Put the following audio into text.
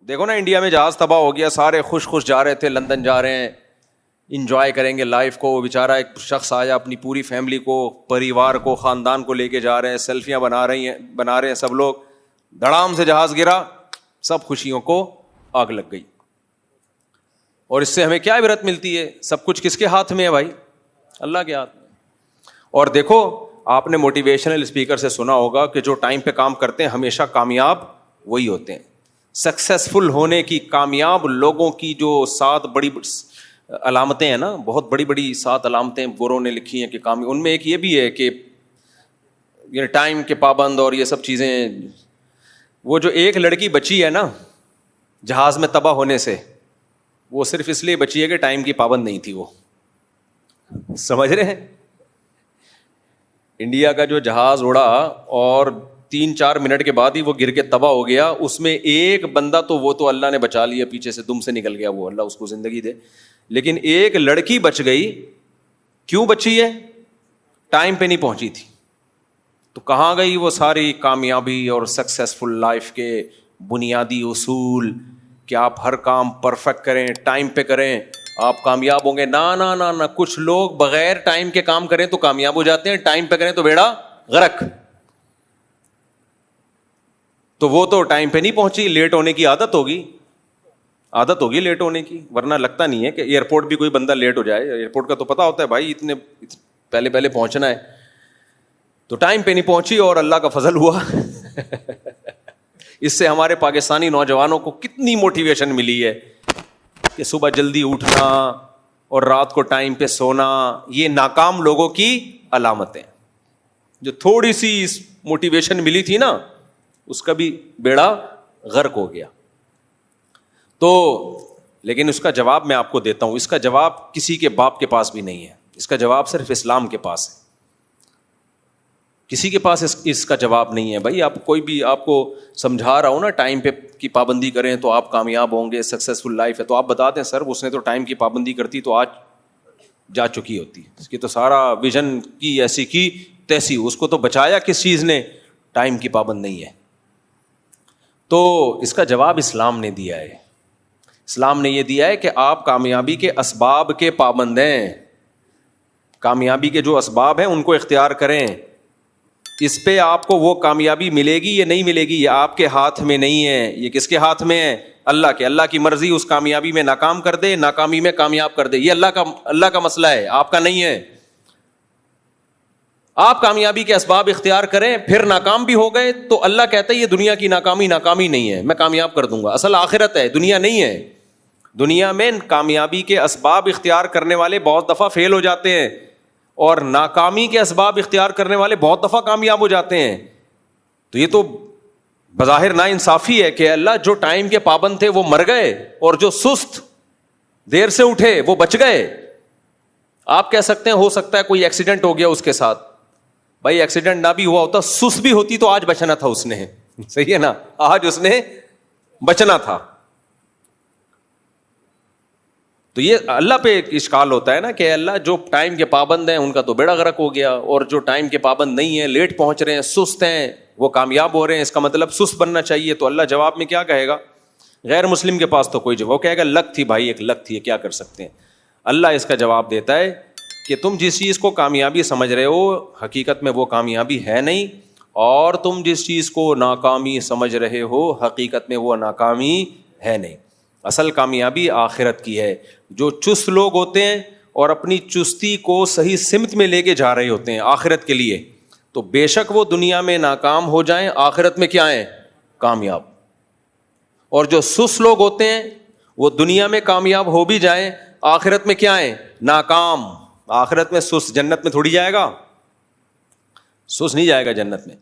دیکھو نا انڈیا میں جہاز تباہ ہو گیا, سارے خوش خوش جا رہے تھے, لندن جا رہے ہیں, انجوائے کریں گے لائف کو. وہ بیچارہ ایک شخص آیا, اپنی پوری فیملی کو, پریوار کو, خاندان کو لے کے جا رہے ہیں, سیلفیاں بنا رہے ہیں سب لوگ. دھڑام سے جہاز گرا, سب خوشیوں کو آگ لگ گئی. اور اس سے ہمیں کیا عبرت ملتی ہے؟ سب کچھ کس کے ہاتھ میں ہے بھائی؟ اللہ کے ہاتھ میں. اور دیکھو, آپ نے موٹیویشنل اسپیکر سے سنا ہوگا کہ جو ٹائم پہ کام کرتے ہیں ہمیشہ کامیاب وہی ہوتے ہیں. سکسیسفل ہونے کی, کامیاب لوگوں کی جو 7 بڑی علامتیں ہیں نا, بہت بڑی بڑی 7 علامتیں گوروں نے لکھی ہیں کہ ان میں ایک یہ بھی ہے کہ یہ ٹائم کے پابند اور یہ سب چیزیں. وہ جو ایک لڑکی بچی ہے نا جہاز میں تباہ ہونے سے, وہ صرف اس لیے بچی ہے کہ ٹائم کی پابند نہیں تھی. وہ سمجھ رہے ہیں؟ انڈیا کا جو جہاز اڑا اور 3-4 منٹ کے بعد ہی وہ گر کے تباہ ہو گیا, اس میں ایک بندہ تو وہ تو اللہ نے بچا لیا, پیچھے سے دم سے نکل گیا, وہ اللہ اس کو زندگی دے. لیکن ایک لڑکی بچ گئی. کیوں بچی ہے؟ ٹائم پہ نہیں پہنچی تھی. تو کہاں گئی وہ ساری کامیابی اور سکسیسفل لائف کے بنیادی اصول کہ آپ ہر کام پرفیکٹ کریں, ٹائم پہ کریں, آپ کامیاب ہوں گے؟ نہ. کچھ لوگ بغیر ٹائم کے کام کریں تو کامیاب ہو جاتے ہیں, ٹائم پہ کریں تو بیڑا غرق. تو وہ تو ٹائم پہ نہیں پہنچی, لیٹ ہونے کی عادت ہوگی لیٹ ہونے کی, ورنہ لگتا نہیں ہے کہ ایئرپورٹ بھی کوئی بندہ لیٹ ہو جائے. ایئرپورٹ کا تو پتا ہوتا ہے بھائی اتنے پہلے پہنچنا ہے, تو ٹائم پہ نہیں پہنچی اور اللہ کا فضل ہوا. اس سے ہمارے پاکستانی نوجوانوں کو کتنی موٹیویشن ملی ہے کہ صبح جلدی اٹھنا اور رات کو ٹائم پہ سونا. یہ ناکام لوگوں کی علامتیں. جو تھوڑی سی موٹیویشن ملی تھی نا, اس کا بھی بیڑا غرق ہو گیا. تو لیکن اس کا جواب میں آپ کو دیتا ہوں. اس کا جواب کسی کے باپ کے پاس بھی نہیں ہے, اس کا جواب صرف اسلام کے پاس ہے. کسی کے پاس اس کا جواب نہیں ہے. بھائی آپ کوئی بھی آپ کو سمجھا رہا ہوں نا ٹائم پہ کی پابندی کریں تو آپ کامیاب ہوں گے, سکسیسفل لائف ہے, تو آپ بتا دیں سر اس نے تو ٹائم کی پابندی کرتی تو آج جا چکی ہوتی, اس کی تو سارا ویژن کی ایسی کی تیسی, اس کو تو بچایا کس چیز نے؟ ٹائم کی پابند نہیں ہے. تو اس کا جواب اسلام نے دیا ہے. اسلام نے یہ دیا ہے کہ آپ کامیابی کے اسباب کے پابند ہیں, کامیابی کے جو اسباب ہیں ان کو اختیار کریں. اس پہ آپ کو وہ کامیابی ملے گی یا نہیں ملے گی یہ آپ کے ہاتھ میں نہیں ہے. یہ کس کے ہاتھ میں ہے؟ اللہ کے. اللہ کی مرضی اس کامیابی میں ناکام کر دے, ناکامی میں کامیاب کر دے. یہ اللہ کا مسئلہ ہے, آپ کا نہیں ہے. آپ کامیابی کے اسباب اختیار کریں, پھر ناکام بھی ہو گئے تو اللہ کہتا ہے یہ دنیا کی ناکامی نہیں ہے, میں کامیاب کر دوں گا. اصل آخرت ہے, دنیا نہیں ہے. دنیا میں کامیابی کے اسباب اختیار کرنے والے بہت دفعہ فیل ہو جاتے ہیں, اور ناکامی کے اسباب اختیار کرنے والے بہت دفعہ کامیاب ہو جاتے ہیں. تو یہ تو بظاہر نا انصافی ہے کہ اللہ جو ٹائم کے پابند تھے وہ مر گئے, اور جو سست دیر سے اٹھے وہ بچ گئے. آپ کہہ سکتے ہیں ہو سکتا ہے کوئی ایکسیڈنٹ ہو گیا اس کے ساتھ. بھائی ایکسیڈنٹ نہ بھی ہوا ہوتا, سست بھی ہوتی تو آج بچنا تھا اس نے. صحیح ہے نا, آج اس نے بچنا تھا. تو یہ اللہ پہ ایک اشکال ہوتا ہے نا کہ اللہ جو ٹائم کے پابند ہیں ان کا تو بیڑا غرق ہو گیا, اور جو ٹائم کے پابند نہیں ہیں, لیٹ پہنچ رہے ہیں, سست ہیں, وہ کامیاب ہو رہے ہیں. اس کا مطلب سست بننا چاہیے. تو اللہ جواب میں کیا کہے گا؟ غیر مسلم کے پاس تو کوئی جواب, وہ کہے گا لک تھی بھائی, ایک لک تھی, کیا کر سکتے ہیں. اللہ اس کا جواب دیتا ہے کہ تم جس چیز کو کامیابی سمجھ رہے ہو حقیقت میں وہ کامیابی ہے نہیں, اور تم جس چیز کو ناکامی سمجھ رہے ہو حقیقت میں وہ ناکامی ہے نہیں. اصل کامیابی آخرت کی ہے. جو چست لوگ ہوتے ہیں اور اپنی چستی کو صحیح سمت میں لے کے جا رہے ہوتے ہیں آخرت کے لیے, تو بے شک وہ دنیا میں ناکام ہو جائیں, آخرت میں کیا ہیں؟ کامیاب. اور جو سست لوگ ہوتے ہیں وہ دنیا میں کامیاب ہو بھی جائیں, آخرت میں کیا ہیں؟ ناکام. آخرت میں سست, جنت میں تھوڑی جائے گا, سست نہیں جائے گا جنت میں.